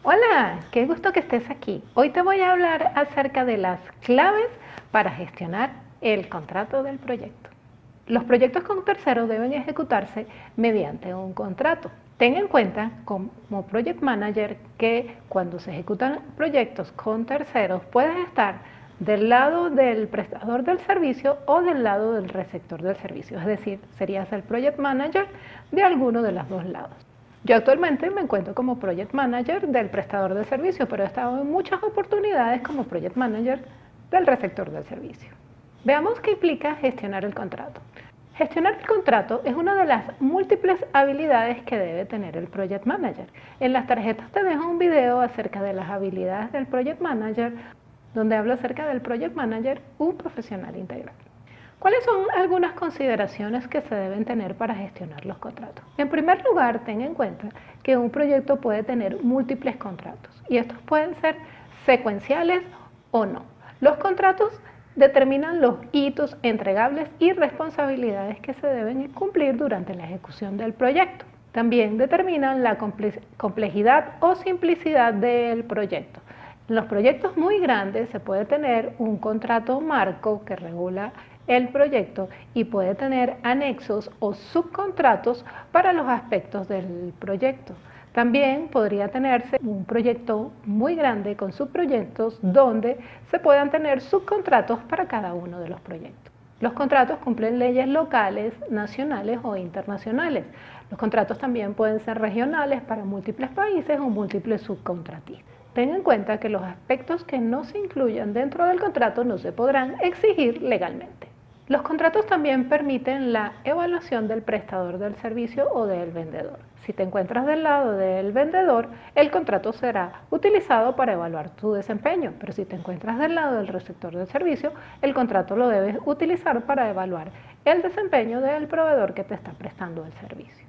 Hola, qué gusto que estés aquí. Hoy te voy a hablar acerca de las claves para gestionar el contrato del proyecto. Los proyectos con terceros deben ejecutarse mediante un contrato. Ten en cuenta como Project Manager que cuando se ejecutan proyectos con terceros puedes estar del lado del prestador del servicio o del lado del receptor del servicio, es decir, serías el Project Manager de alguno de los dos lados. Yo actualmente me encuentro como Project Manager del prestador de servicio, pero he estado en muchas oportunidades como Project Manager del receptor del servicio. Veamos qué implica gestionar el contrato. Gestionar el contrato es una de las múltiples habilidades que debe tener el Project Manager. En las tarjetas te dejo un video acerca de las habilidades del Project Manager, donde hablo acerca del Project Manager, un profesional integral. ¿Cuáles son algunas consideraciones que se deben tener para gestionar los contratos? En primer lugar, ten en cuenta que un proyecto puede tener múltiples contratos y estos pueden ser secuenciales o no. Los contratos determinan los hitos entregables y responsabilidades que se deben cumplir durante la ejecución del proyecto. También determinan la complejidad o simplicidad del proyecto. En los proyectos muy grandes se puede tener un contrato marco que regula el proyecto y puede tener anexos o subcontratos para los aspectos del proyecto. También podría tenerse un proyecto muy grande con subproyectos donde se puedan tener subcontratos para cada uno de los proyectos. Los contratos cumplen leyes locales, nacionales o internacionales. Los contratos también pueden ser regionales para múltiples países o múltiples subcontratistas. Ten en cuenta que los aspectos que no se incluyan dentro del contrato no se podrán exigir legalmente. Los contratos también permiten la evaluación del prestador del servicio o del vendedor. Si te encuentras del lado del vendedor, el contrato será utilizado para evaluar tu desempeño, pero si te encuentras del lado del receptor del servicio, el contrato lo debes utilizar para evaluar el desempeño del proveedor que te está prestando el servicio.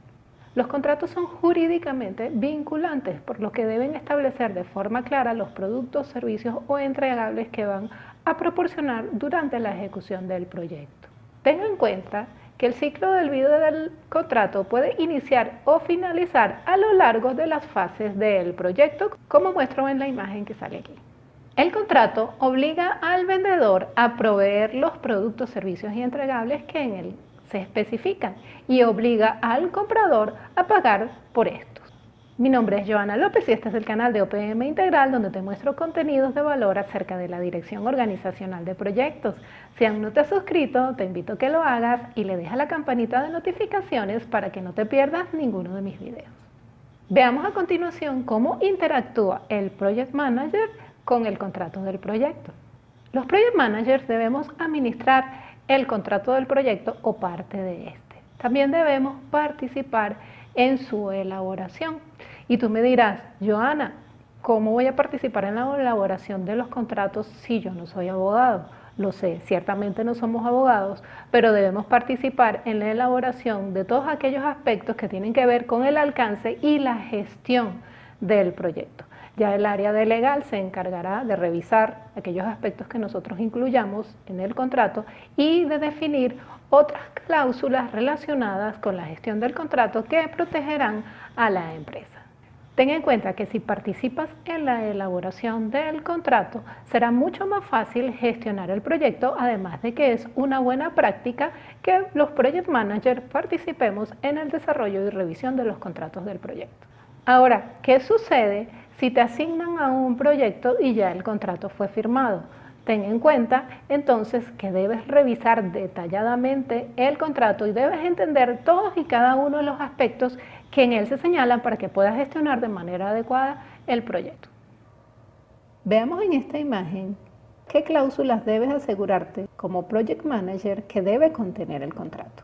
Los contratos son jurídicamente vinculantes, por lo que deben establecer de forma clara los productos, servicios o entregables que van a proporcionar durante la ejecución del proyecto. Tenga en cuenta que el ciclo de vida del contrato puede iniciar o finalizar a lo largo de las fases del proyecto, como muestro en la imagen que sale aquí. El contrato obliga al vendedor a proveer los productos, servicios y entregables que en él se especifican y obliga al comprador a pagar por estos. Mi nombre es Joana López y este es el canal de OPM Integral, donde te muestro contenidos de valor acerca de la dirección organizacional de proyectos. Si aún no te has suscrito, te invito a que lo hagas y le dejas la campanita de notificaciones para que no te pierdas ninguno de mis videos. Veamos a continuación cómo interactúa el Project Manager con el contrato del proyecto. Los Project Managers debemos administrar el contrato del proyecto o parte de este. También debemos participar en su elaboración. Y tú me dirás, Joana, ¿cómo voy a participar en la elaboración de los contratos si yo no soy abogado? Lo sé, ciertamente no somos abogados, pero debemos participar en la elaboración de todos aquellos aspectos que tienen que ver con el alcance y la gestión del proyecto. Ya el área de legal se encargará de revisar aquellos aspectos que nosotros incluyamos en el contrato y de definir otras cláusulas relacionadas con la gestión del contrato que protegerán a la empresa. Ten en cuenta que si participas en la elaboración del contrato, será mucho más fácil gestionar el proyecto, además de que es una buena práctica que los Project Managers participemos en el desarrollo y revisión de los contratos del proyecto. Ahora, ¿qué sucede si te asignan a un proyecto y ya el contrato fue firmado? Ten en cuenta entonces que debes revisar detalladamente el contrato y debes entender todos y cada uno de los aspectos que en él se señalan para que puedas gestionar de manera adecuada el proyecto. Veamos en esta imagen qué cláusulas debes asegurarte como Project Manager que debe contener el contrato.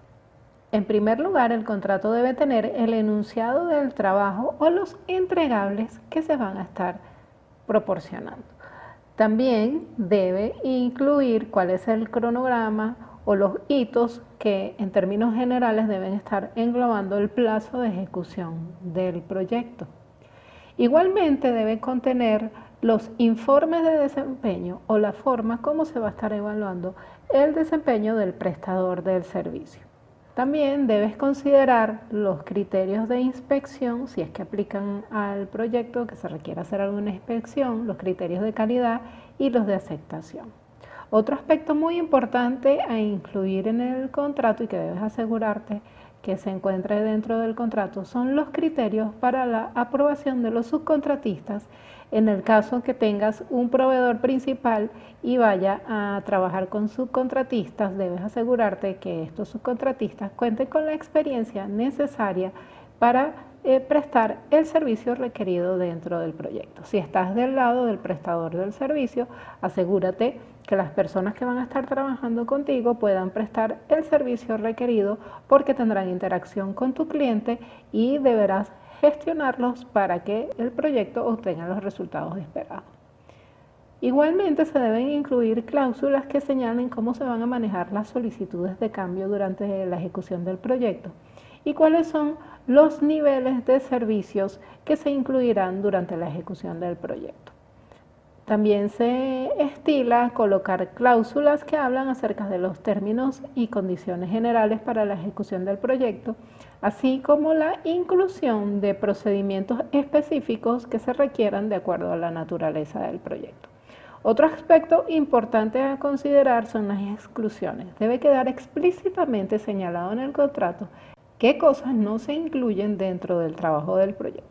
En primer lugar, el contrato debe tener el enunciado del trabajo o los entregables que se van a estar proporcionando. También debe incluir cuál es el cronograma o los hitos que en términos generales deben estar englobando el plazo de ejecución del proyecto. Igualmente debe contener los informes de desempeño o la forma como se va a estar evaluando el desempeño del prestador del servicio. También debes considerar los criterios de inspección, si es que aplican al proyecto, que se requiere hacer alguna inspección, los criterios de calidad y los de aceptación. Otro aspecto muy importante a incluir en el contrato y que debes asegurarte que se encuentre dentro del contrato son los criterios para la aprobación de los subcontratistas en el caso que tengas un proveedor principal y vaya a trabajar con subcontratistas. Debes asegurarte que estos subcontratistas cuenten con la experiencia necesaria para prestar el servicio requerido dentro del proyecto. Si estás del lado del prestador del servicio, asegúrate que las personas que van a estar trabajando contigo puedan prestar el servicio requerido porque tendrán interacción con tu cliente y deberás gestionarlos para que el proyecto obtenga los resultados esperados. Igualmente se deben incluir cláusulas que señalen cómo se van a manejar las solicitudes de cambio durante la ejecución del proyecto y cuáles son los niveles de servicios que se incluirán durante la ejecución del proyecto. También se estila colocar cláusulas que hablan acerca de los términos y condiciones generales para la ejecución del proyecto, así como la inclusión de procedimientos específicos que se requieran de acuerdo a la naturaleza del proyecto. Otro aspecto importante a considerar son las exclusiones. Debe quedar explícitamente señalado en el contrato qué cosas no se incluyen dentro del trabajo del proyecto.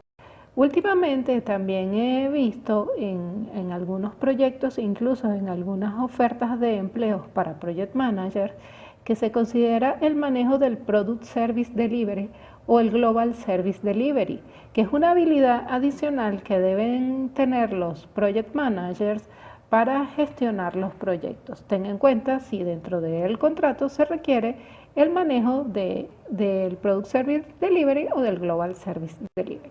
Últimamente también he visto en algunos proyectos, incluso en algunas ofertas de empleos para Project Manager, que se considera el manejo del Product Service Delivery o el Global Service Delivery, que es una habilidad adicional que deben tener los Project Managers para gestionar los proyectos. Ten en cuenta si dentro del contrato se requiere el manejo del Product Service Delivery o del Global Service Delivery.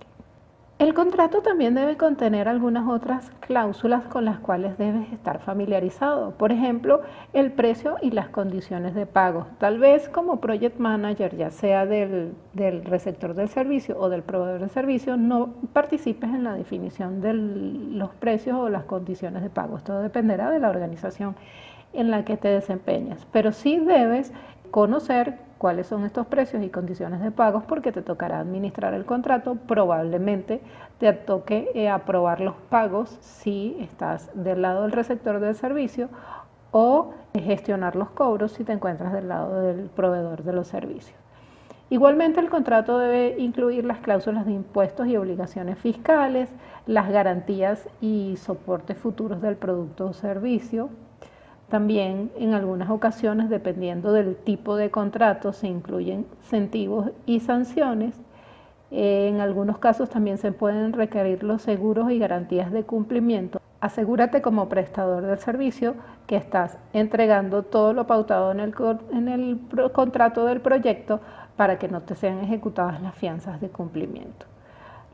El contrato también debe contener algunas otras cláusulas con las cuales debes estar familiarizado. Por ejemplo, el precio y las condiciones de pago. Tal vez como Project Manager, ya sea del receptor del servicio o del proveedor de servicio, no participes en la definición de los precios o las condiciones de pago. Esto dependerá de la organización en la que te desempeñas. Pero sí debes conocer cuáles son estos precios y condiciones de pagos porque te tocará administrar el contrato, probablemente te toque aprobar los pagos si estás del lado del receptor del servicio o gestionar los cobros si te encuentras del lado del proveedor de los servicios. Igualmente el contrato debe incluir las cláusulas de impuestos y obligaciones fiscales, las garantías y soportes futuros del producto o servicio. También en algunas ocasiones, dependiendo del tipo de contrato, se incluyen incentivos y sanciones. En algunos casos también se pueden requerir los seguros y garantías de cumplimiento. Asegúrate como prestador del servicio que estás entregando todo lo pautado en el contrato del proyecto para que no te sean ejecutadas las fianzas de cumplimiento.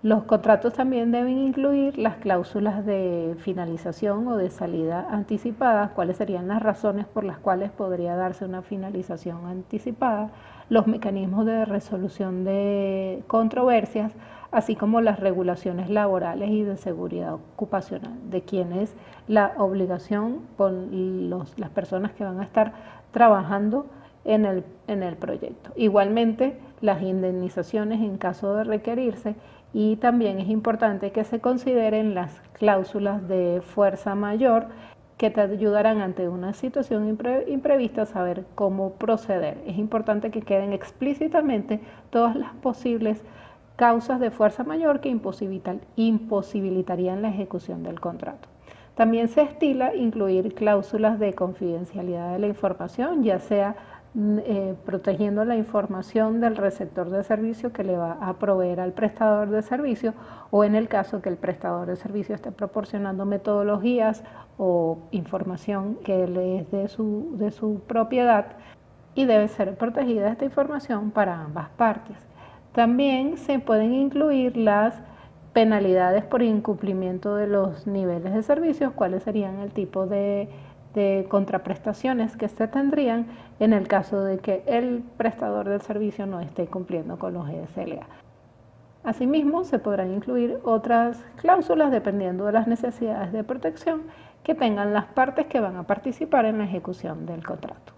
Los contratos también deben incluir las cláusulas de finalización o de salida anticipada, cuáles serían las razones por las cuales podría darse una finalización anticipada, los mecanismos de resolución de controversias, así como las regulaciones laborales y de seguridad ocupacional, de quién es la obligación con las personas que van a estar trabajando en el proyecto. Igualmente, las indemnizaciones en caso de requerirse. Y también es importante que se consideren las cláusulas de fuerza mayor que te ayudarán ante una situación imprevista a saber cómo proceder. Es importante que queden explícitamente todas las posibles causas de fuerza mayor que imposibilitarían la ejecución del contrato. También se estila incluir cláusulas de confidencialidad de la información, ya sea protegiendo la información del receptor de servicio que le va a proveer al prestador de servicio o en el caso que el prestador de servicio esté proporcionando metodologías o información que le es de su propiedad y debe ser protegida esta información para ambas partes. También se pueden incluir las penalidades por incumplimiento de los niveles de servicios, cuáles serían el tipo de contraprestaciones que se tendrían en el caso de que el prestador del servicio no esté cumpliendo con los ESLA. Asimismo, se podrán incluir otras cláusulas dependiendo de las necesidades de protección que tengan las partes que van a participar en la ejecución del contrato.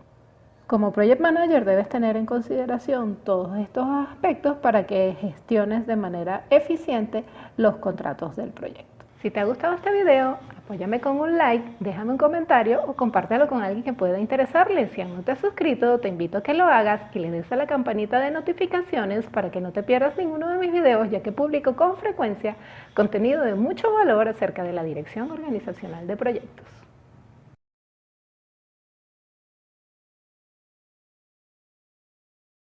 Como Project Manager debes tener en consideración todos estos aspectos para que gestiones de manera eficiente los contratos del proyecto. Si te ha gustado este video, apóyame con un like, déjame un comentario o compártelo con alguien que pueda interesarle. Si aún no te has suscrito, te invito a que lo hagas y le des a la campanita de notificaciones para que no te pierdas ninguno de mis videos, ya que publico con frecuencia contenido de mucho valor acerca de la dirección organizacional de proyectos.